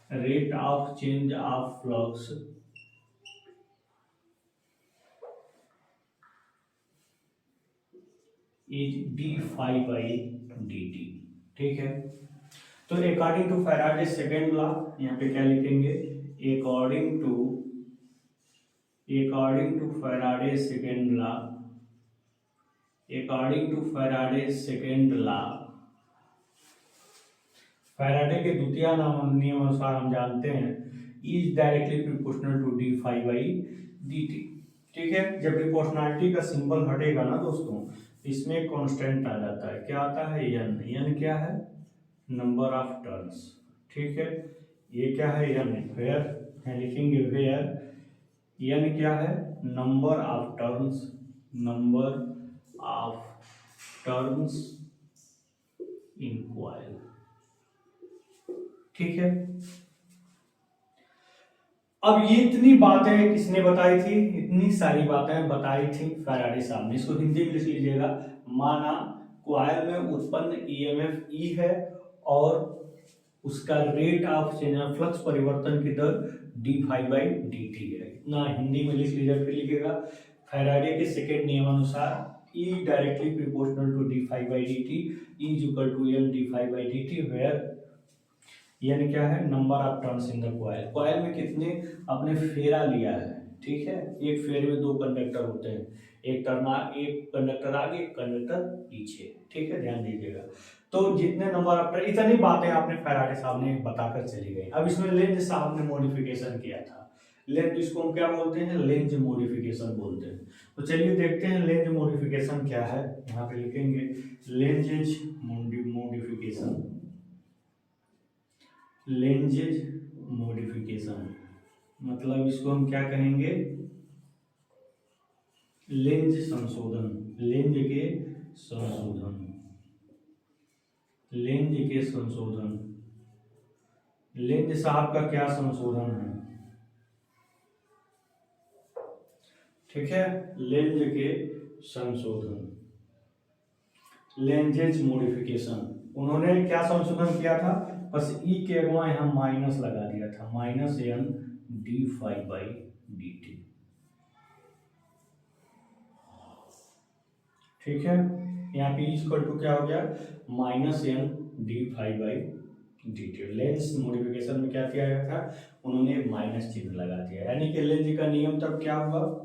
rate of change of flux is d phi by d t, ठीक है। तो according to Faraday second law, यहाँ पे क्या लिखेंगे, according to Faraday second law, according to Faraday second law, Faraday के द्वितीय नियम अनुसार हम जानते हैं is directly proportional to d phi by d t, ठीक है। जब प्रोपोर्शनलिटी का सिंबल हटेगा ना दोस्तों, इसमें कांस्टेंट आ जाता है, क्या आता है, एन, एन क्या है, नंबर ऑफ टर्न्स, ठीक है। ये क्या है, एन, वेयर लिखेंगे, वेयर, एन क्या है, number of turns, number of turns in coil, ठीक है। अब ये इतनी बातें किसने बताई थी, इतनी सारी बातें बताई थी फैराडे साहब ने। इसको हिंदी में लिख लीजिएगा, माना कॉइल में उत्पन्न ईएमएफ ई है और उसका rate of change of flux परिवर्तन की दर d phi by d t है। इतना हिंदी में लिख लीजिएगा, फिर लिखिएगा फैराडे के सेकेंड नियम अनुसार E directly proportional to d phi by d t, E is equal to n d phi by d t, where यानी क्या है, number of turns in the coil, coil में कितने अपने फेरा लिया है, ठीक है। एक फेरे में 2 कंडक्टर होते हैं, एक कंडक्टर आगे, एक कंडक्टर पीछे, ठीक है, ध्यान दीजिएगा। तो जितने नंबर ऑफ टर्न, इतनी बातें आपने फैराडे साहब ने बताकर चली गई। अब इसमें लेंज साहब ने मॉडिफिकेशन किया था। लेंज, इसको हम क्या बोलते हैं, लेंज मॉडिफिकेशन बोलते हैं। तो चलिए देखते हैं लेंज मॉडिफिकेशन क्या है। यहाँ पे लिखेंगे लेंजेज मॉडिफिकेशन, लेंजेज मॉडिफिकेशन मतलब इसको हम क्या कहेंगे, लेंज संशोधन, लेंज के संशोधन, लेंज के संशोधन। लेंज साहब का क्या संशोधन है, ठीक है, लेंज के संशोधन, लेंजेज मॉडिफिकेशन। उन्होंने क्या संशोधन किया था, बस ई के अगवा यहाँ माइनस लगा दिया था, minus n d five by d t, ठीक है। यहाँ पे इक्वल टू क्या हो गया, minus n d five by d t. Lenz modification में क्या किया गया था, उन्होंने माइनस चिन्ह लगा दिया, यानी कि लेंज का नियम तब क्या हुआ,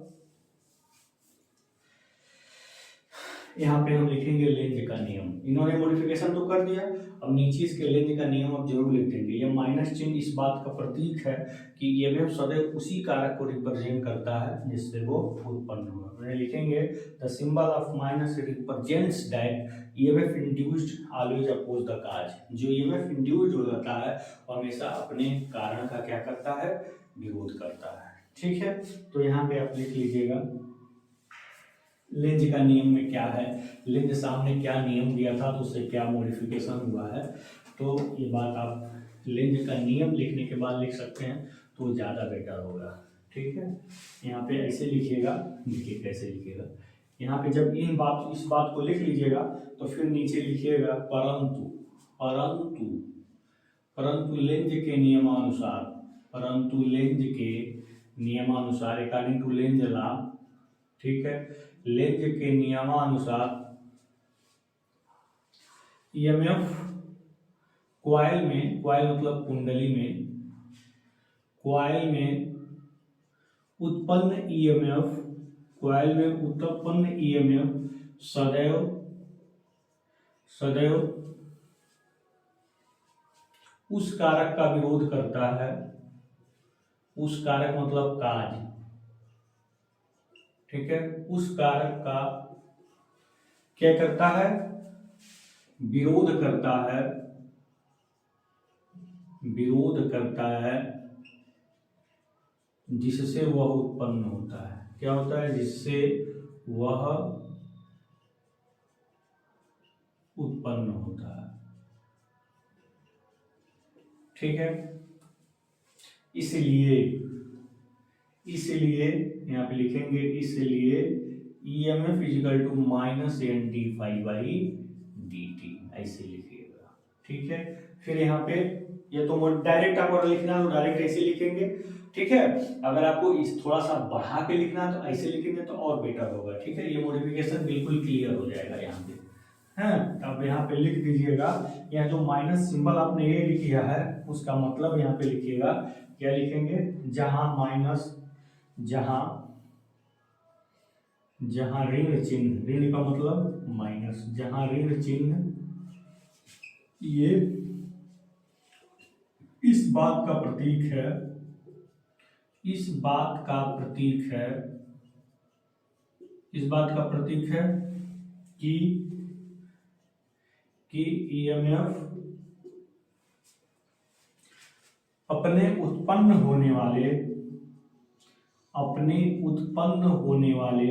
यहाँ पे हम लिखेंगे लेंज का नियम। इन्होंने मॉडिफिकेशन तो कर दिया, अब नीचे इसके लेंज का नियम अब जरूर लिख देंगे। ये माइनस चिन्ह इस बात का प्रतीक है कि ईएमएफ सदैव उसी कारक को रिप्रेजेंट करता है जिससे वो उत्पन्न हुआ। उन्हें लिखेंगे the symbol of minus represents that EMF induced always oppose the cause. जो ईएमएफ इंड्यूस्ड हो जाता है वो हमेशा अपने कारण का क्या करता है, विरोध करता है, ठीक है। तो यहाँ पे आप लिख लीजिएगा लेंज का नियम में क्या है, लेंज साहब ने क्या नियम दिया था तो उससे क्या मॉडिफिकेशन हुआ है। तो ये बात आप लेंज का नियम लिखने के बाद लिख सकते हैं तो ज़्यादा बेटर होगा, ठीक है। यहाँ पे ऐसे लिखिएगा, देखिए कैसे लिखिएगा, यहाँ पे जब इस बात को लिख लीजिएगा तो फिर नीचे लिखिएगा परंतु, परंतु, परंतु लेंज के नियमानुसार, परंतु लेंज के नियमानुसार, अकॉर्डिंग टू लेंज लॉ, ठीक है, लेंज के नियमानुसार ईएमएफ कॉइल में, कॉइल मतलब कुंडली में, कॉइल में उत्पन्न ईएमएफ, कॉइल में उत्पन्न ईएमएफ सदैव, सदैव उस कारक का विरोध करता है, उस कारक मतलब काज, ठीक है, उस कारक का क्या करता है, विरोध करता है, विरोध करता है जिससे वह उत्पन्न होता है। क्या होता है, जिससे वह उत्पन्न होता है, ठीक है। इसलिए, इसलिए यहाँ पे लिखेंगे इसलिए EMF equal to minus n d five by d t, ऐसे लिखिएगा, ठीक है। फिर यहाँ पे ये तो डायरेक्ट आपको लिखना है तो डायरेक्ट ऐसे लिखेंगे, ठीक है। अगर आपको इस थोड़ा सा बढ़ा के लिखना है तो ऐसे लिखेंगे तो और बेटर होगा, ठीक है। ये मॉडिफिकेशन बिल्कुल क्लियर हो जाएगा यहाँ पे, है। अब यहाँ पे लिख दीजिएगा, यहाँ जो माइनस सिंबल आपने ये लिखा है उसका मतलब यहाँ पे लिखिएगा, क्या लिखेंगे, जहां माइनस, जहां, जहां ऋण चिन्ह, ऋण का मतलब माइनस, जहां ऋण चिन्ह ये इस बात का प्रतीक है, इस बात का प्रतीक है, इस बात का प्रतीक है कि ईएमएफ अपने उत्पन्न होने वाले, अपने उत्पन्न होने वाले,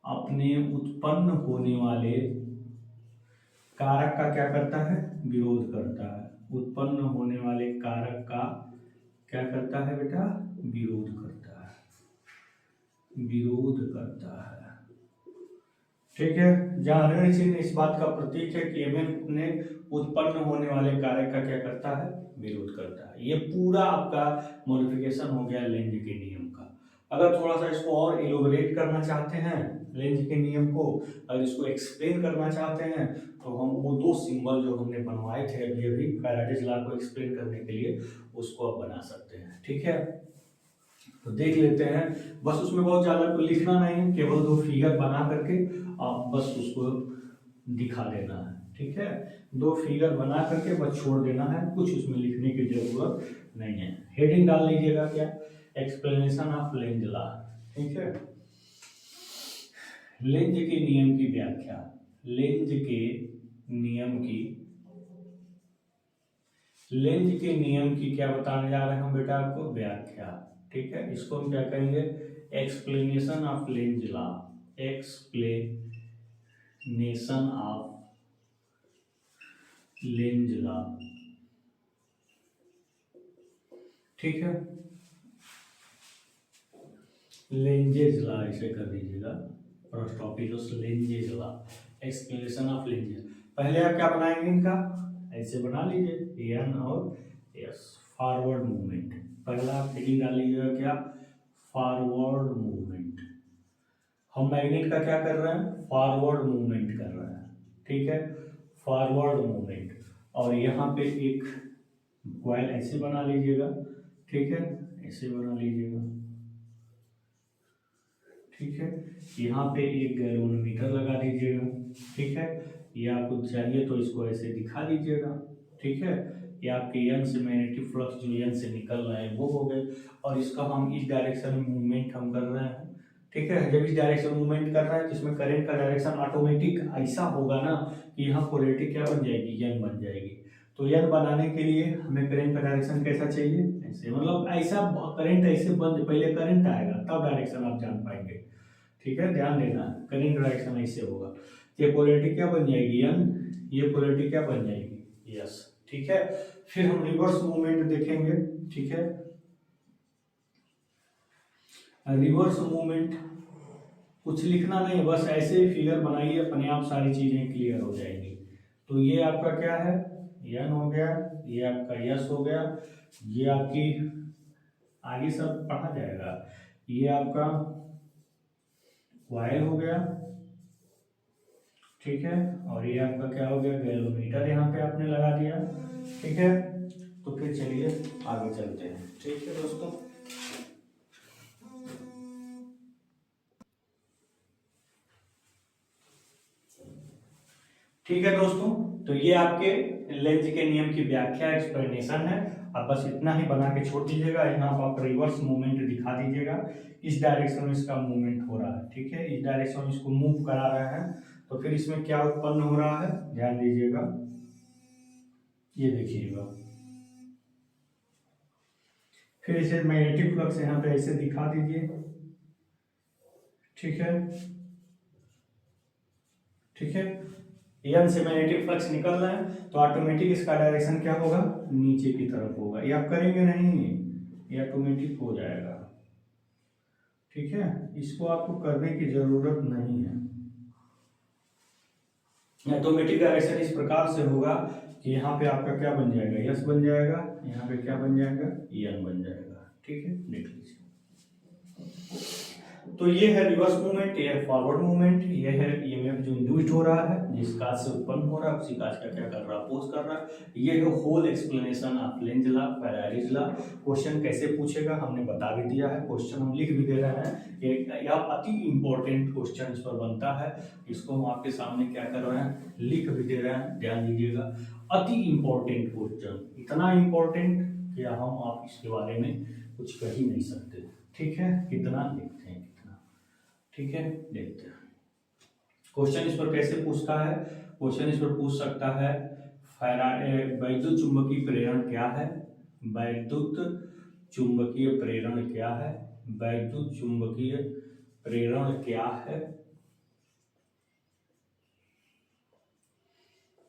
अपने उत्पन्न होने वाले कारक का क्या करता है, विरोध करता है। उत्पन्न होने वाले कारक का क्या करता है बेटा, विरोध करता है, विरोध करता है, ठीक है। जहां ऋण चिन्ह इस बात का प्रतीक है कि ईएमएफ ने उत्पन्न होने वाले कारक का क्या करता है, विरोध करता है। ये पूरा आपका मॉडिफिकेशन हो गया लेंज के नियम का। अगर थोड़ा सा इसको और इलोबरेट करना चाहते हैं लेंज के नियम को, अगर इसको एक्सप्लेन करना चाहते हैं तो हम वो दो सिंबल जो हमने बनवाए थे अभी फैराडेज लॉ को एक्सप्लेन करने के लिए उसको आप बना सकते हैं, ठीक है। तो देख लेते हैं। बस उसमें बहुत ज़्यादा तो लिखना नहीं है, केवल 2 फिगर बना करके आप बस उसको दिखा देना है, ठीक है। 2 फिगर बना करके बस छोड़ देना है, कुछ उसमें लिखने की जरूरत नहीं है। हेडिंग डाल लीजिएगा क्या, एक्सप्लेनेशन ऑफ लेंज लॉ, ठीक है। लेंज के नियम की व्याख्या, लेंज के नियम की, लेंज के नियम की क्या बताने जा रहे हैं हम बेटा आपको, व्याख्या, ठीक है। इसको हम क्या कहेंगे, explanation of Lenz law, explanation of Lenz law, ठीक है। लेंजेज लॉ ऐसे कर दीजिएगा, first topic lenses law, explanation of lenses. पहले आप क्या बनाएंगे, इनका ऐसे बना लीजिए, एन और एस, फॉरवर्ड मूवमेंट। पहला आप हेडिंग डाल लीजिएगा क्या, फॉरवर्ड मूवमेंट। हम मैग्नेट का क्या कर रहे हैं, फॉरवर्ड मूवमेंट कर रहे हैं, ठीक है, फॉरवर्ड मूवमेंट। और यहाँ पे एक कॉइल ऐसे बना लीजिएगा, ठीक है, ऐसे बना लीजिएगा, ठीक है। यहाँ पे एक गैल्वेनोमीटर लगा दीजिएगा, ठीक है। या कुछ चाहिए तो इसको ऐसे दिखा दीजिएगा, ठीक है। ये आपके एन से मैग्नेटिक फ्लक्स जो एन से निकल रहे हैं वो हो गए, और इसका हम इस डायरेक्शन में मूवमेंट हम कर रहे हैं, ठीक है। जब इस डायरेक्शन मूवमेंट कर रहे हैं तो इसमें करंट का डायरेक्शन ऑटोमेटिक ऐसा होगा ना कि यहाँ पोलैरिटी क्या बन जाएगी, एन बन जाएगी। तो एन बनाने के लिए हमें करंट का डायरेक्शन कैसा चाहिए, ऐसे, मतलब ऐसा करंट ऐसे बन, पहले करंट आएगा तब डायरेक्शन आप जान पाएंगे, ठीक है, ध्यान देना। करंट डायरेक्शन ऐसे होगा, ये पोलैरिटी क्या बन जाएगी, एन, ये पोलैरिटी क्या बन जाएगी, यस, ठीक है। फिर हम रिवर्स मूवमेंट देखेंगे, ठीक है। रिवर्स मूवमेंट कुछ लिखना नहीं, बस ऐसे ही फिगर बनाइए, अपने आप सारी चीजें क्लियर हो जाएंगी। तो ये आपका क्या है, एन हो गया, ये आपका यस हो गया, ये आपकी आगे सब पढ़ा जाएगा, ये आपका कॉइल हो गया, ठीक है। और ये आपका क्या हो गया, गैल्वेनोमीटर यहाँ पे आपने लगा दिया, ठीक है। तो फिर चलिए आगे चलते हैं, ठीक है दोस्तों। ठीक है दोस्तों, तो ये आपके लेंज के नियम की व्याख्या, एक्सप्लेनेशन है। अब बस इतना ही बना के छोड़ दीजिएगा, यहाँ पर आप रिवर्स मूवमेंट दिखा दीजिएगा, इस डायरेक्शन में इसका मूवमेंट हो रहा है, ठीक है, इस डायरेक्शन में इसको मूव करा रहा है, तो फिर इसमें क्या उत्पन्न हो रहा है, ध्यान दीजिएगा, ये देखिएगा। फिर इसे मैग्नेटिक फ्लक्स यहाँ पे ऐसे दिखा दीजिए, ठीक है, ठीक है। एन से मैग्नेटिक फ्लक्स निकल रहा है तो ऑटोमेटिक इसका डायरेक्शन क्या होगा, नीचे की तरफ होगा। ये आप करेंगे नहीं, ये ऑटोमेटिक हो जाएगा, ठीक है। इसको आपको करने की जरूरत नहीं है, ऑटोमेटिक डायरेक्शन इस प्रकार से होगा कि यहाँ पे आपका क्या बन जाएगा, यस बन जाएगा, यहाँ पे क्या बन जाएगा, एन बन जाएगा, ठीक है, देख लीजिए। तो ये है रिवर्स मूवमेंट, ये है फॉरवर्ड मूवमेंट, ये है ईएमएफ जो इंड्यूस्ड हो रहा है, जिस काज से उत्पन्न हो रहा है उसी काज का क्या कर रहा है, अपोज कर रहा है। ये है whole explanation of Lenz law, Faraday's law. Question कैसे पूछेगा हमने बता भी दिया है, क्वेश्चन हम लिख भी दे रहे हैं, यह अति इंपॉर्टेंट क्वेश्चन इस पर बनता है, इसको हम आपके सामने क्या कर रहे हैं, लिख भी दे रहे हैं, ध्यान दीजिएगा। अति इंपॉर्टेंट क्वेश्चन, इतना इंपॉर्टेंट कि हम आप इसके बारे में कुछ कह ही नहीं सकते, ठीक है। कितना देखते हैं, ठीक है, देखते हैं क्वेश्चन इस पर कैसे पूछता है। क्वेश्चन इस पर पूछ सकता है, फैराडे वैद्युत चुंबकीय प्रेरण क्या है, वैद्युत चुंबकीय प्रेरण क्या है, वैद्युत चुंबकीय प्रेरण क्या है,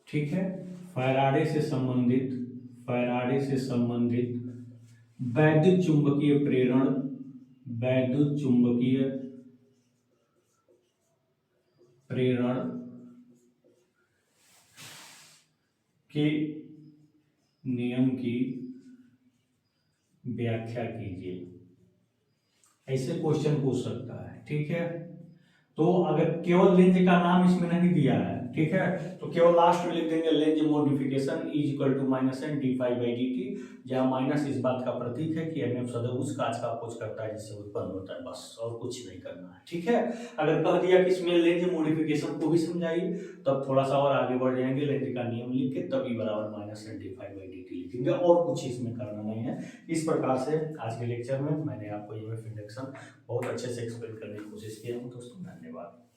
ठीक है। फैराडे से संबंधित, फैराडे से संबंधित वैद्युत चुंबकीय प्रेरण, वैद्युत चुंबकीय प्रेरण के नियम की व्याख्या कीजिए, ऐसे क्वेश्चन पूछ सकता है, ठीक है। तो अगर केवल लेंज का नाम इसमें नहीं दिया है ठीक है। तो केवल लास्ट में लिख देंगे Lenz modification is equal to minus n d phi by d t, जहाँ माइनस इस बात का प्रतीक है कि एम एफ सदैव उस कांच का अपोज करता है जिससे उत्पन्न होता है, बस और कुछ नहीं करना है। ठीक है, अगर कह दिया कि इसमें लेंज मॉडिफिकेशन को भी समझाइए तब थोड़ा सा और आगे बढ़ जाएंगे, लेंज का नियम लिख के तब ई बराबर minus n d phi by d t लिखेंगे, और कुछ इसमें करना नहीं है। इस प्रकार से आज के लेक्चर में मैंने आपको ईएमएफ इंडक्शन बहुत अच्छे से एक्सप्लेन करने की कोशिश किया हूँ दोस्तों। धन्यवाद।